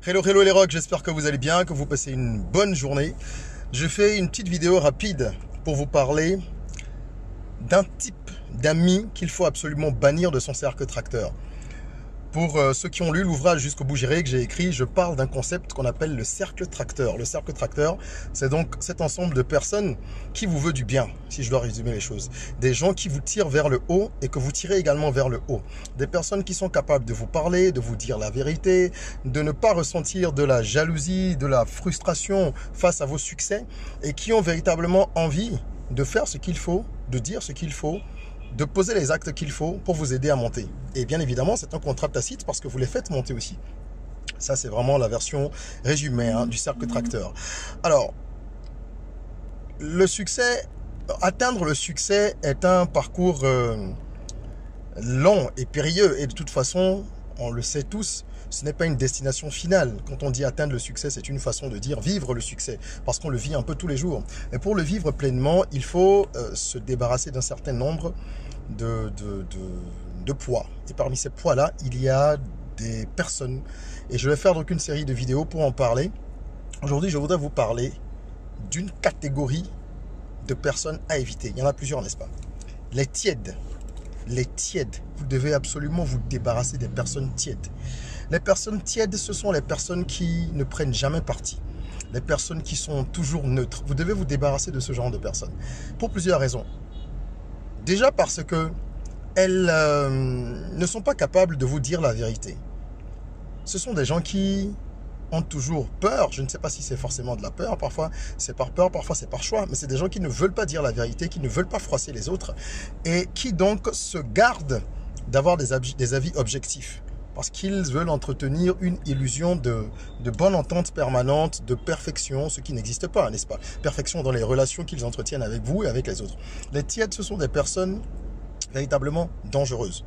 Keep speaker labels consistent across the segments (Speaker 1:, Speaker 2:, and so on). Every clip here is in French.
Speaker 1: Hello, hello les rocks, j'espère que vous allez bien, que vous passez une bonne journée. Je fais une petite vidéo rapide pour vous parler d'un type d'amis qu'il faut absolument bannir de son cercle tracteur. Pour ceux qui ont lu l'ouvrage jusqu'au bout, que j'ai écrit, je parle d'un concept qu'on appelle le cercle tracteur. Le cercle tracteur, c'est donc cet ensemble de personnes qui vous veut du bien, si je dois résumer les choses. Des gens qui vous tirent vers le haut et que vous tirez également vers le haut. Des personnes qui sont capables de vous parler, de vous dire la vérité, de ne pas ressentir de la jalousie, de la frustration face à vos succès et qui ont véritablement envie de faire ce qu'il faut, de dire ce qu'il faut, de poser les actes qu'il faut pour vous aider à monter. Et bien évidemment, c'est un contrat tacite parce que vous les faites monter aussi. Ça, c'est vraiment la version résumée du cercle tracteur. Alors, le succès, atteindre le succès est un parcours long et périlleux. Et de toute façon, on le sait tous, ce n'est pas une destination finale. Quand on dit atteindre le succès, c'est une façon de dire vivre le succès, parce qu'on le vit un peu tous les jours. Mais pour le vivre pleinement, il faut se débarrasser d'un certain nombre de poids. Et parmi ces poids-là, il y a des personnes. Et je vais faire donc une série de vidéos pour en parler. Aujourd'hui, je voudrais vous parler d'une catégorie de personnes à éviter. Il y en a plusieurs, n'est-ce pas? Les tièdes. Les tièdes. Vous devez absolument vous débarrasser des personnes tièdes. Les personnes tièdes, ce sont les personnes qui ne prennent jamais parti. Les personnes qui sont toujours neutres. Vous devez vous débarrasser de ce genre de personnes. Pour plusieurs raisons. Déjà parce que elles ne sont pas capables de vous dire la vérité. Ce sont des gens qui ont toujours peur. Je ne sais pas si c'est forcément de la peur. Parfois, c'est par peur, parfois c'est par choix. Mais c'est des gens qui ne veulent pas dire la vérité, qui ne veulent pas froisser les autres et qui donc se gardent d'avoir des avis objectifs. Parce qu'ils veulent entretenir une illusion de bonne entente permanente, de perfection, ce qui n'existe pas, n'est-ce pas? Perfection dans les relations qu'ils entretiennent avec vous et avec les autres. Les tièdes, ce sont des personnes véritablement dangereuses.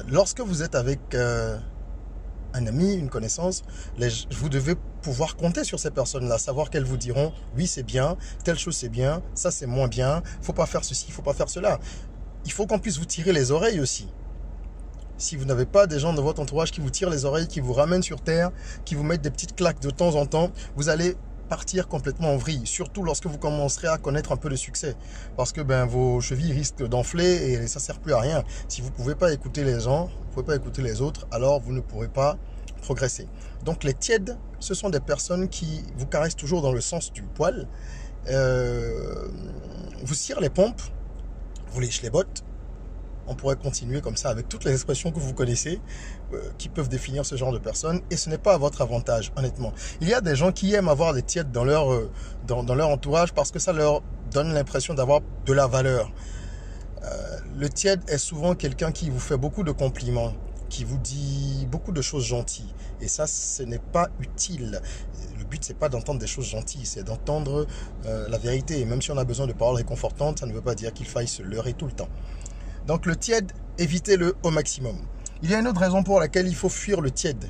Speaker 1: Lorsque vous êtes avec un ami, une connaissance, vous devez pouvoir compter sur ces personnes-là, savoir qu'elles vous diront « oui, c'est bien, telle chose c'est bien, ça c'est moins bien, faut pas faire ceci, faut pas faire cela ». Il faut qu'on puisse vous tirer les oreilles aussi. Si vous n'avez pas des gens dans votre entourage qui vous tirent les oreilles, qui vous ramènent sur terre, qui vous mettent des petites claques de temps en temps, vous allez partir complètement en vrille. Surtout lorsque vous commencerez à connaître un peu de succès. Parce que vos chevilles risquent d'enfler et ça ne sert plus à rien. Si vous ne pouvez pas écouter les gens, vous ne pouvez pas écouter les autres, alors vous ne pourrez pas progresser. Donc les tièdes, ce sont des personnes qui vous caressent toujours dans le sens du poil, vous cirent les pompes, vous lèchez les bottes. On pourrait continuer comme ça avec toutes les expressions que vous connaissez qui peuvent définir ce genre de personnes. Et ce n'est pas à votre avantage, honnêtement. Il y a des gens qui aiment avoir des tièdes dans leur entourage parce que ça leur donne l'impression d'avoir de la valeur. Le tiède est souvent quelqu'un qui vous fait beaucoup de compliments, qui vous dit beaucoup de choses gentilles. Et ça, ce n'est pas utile. Le but, c'est pas d'entendre des choses gentilles, c'est d'entendre la vérité. Et même si on a besoin de paroles réconfortantes, ça ne veut pas dire qu'il faille se leurrer tout le temps. Donc le tiède, évitez-le au maximum. Il y a une autre raison pour laquelle il faut fuir le tiède.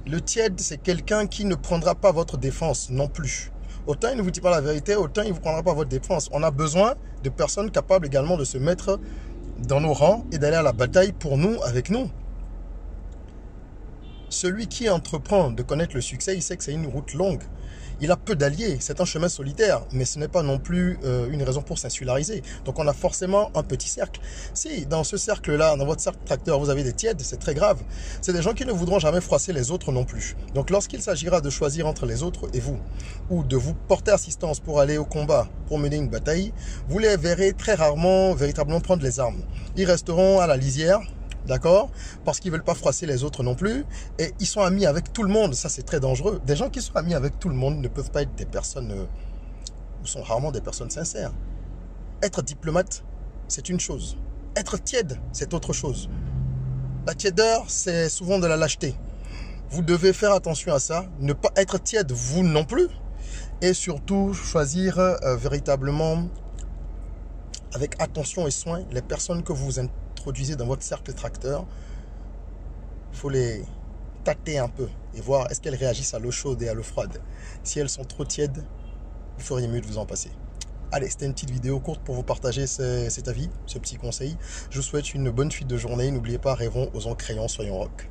Speaker 1: Le tiède, c'est quelqu'un qui ne prendra pas votre défense non plus. Autant il ne vous dit pas la vérité, autant il ne vous prendra pas votre défense. On a besoin de personnes capables également de se mettre dans nos rangs et d'aller à la bataille pour nous, avec nous. Celui qui entreprend de connaître le succès, il sait que c'est une route longue. Il a peu d'alliés, c'est un chemin solitaire, mais ce n'est pas non plus une raison pour s'insulariser. Donc on a forcément un petit cercle. Si dans ce cercle-là, dans votre cercle tracteur, vous avez des tièdes, c'est très grave. C'est des gens qui ne voudront jamais froisser les autres non plus. Donc lorsqu'il s'agira de choisir entre les autres et vous, ou de vous porter assistance pour aller au combat, pour mener une bataille, vous les verrez très rarement véritablement prendre les armes. Ils resteront à la lisière. D'accord? Parce qu'ils ne veulent pas froisser les autres non plus. Et ils sont amis avec tout le monde. Ça, c'est très dangereux. Des gens qui sont amis avec tout le monde ne peuvent pas être des personnes... ou sont rarement des personnes sincères. Être diplomate, c'est une chose. Être tiède, c'est autre chose. La tièdeur, c'est souvent de la lâcheté. Vous devez faire attention à ça. Ne pas être tiède, vous non plus. Et surtout, choisir véritablement, avec attention et soin, les personnes que vous introduisez dans votre cercle tracteur. Il faut les tâter un peu et voir est-ce qu'elles réagissent à l'eau chaude et à l'eau froide. Si elles sont trop tièdes, vous feriez mieux de vous en passer. Allez, c'était une petite vidéo courte pour vous partager cet avis, ce petit conseil. Je vous souhaite une bonne suite de journée. N'oubliez pas, rêvons, osons, créons, soyons rock.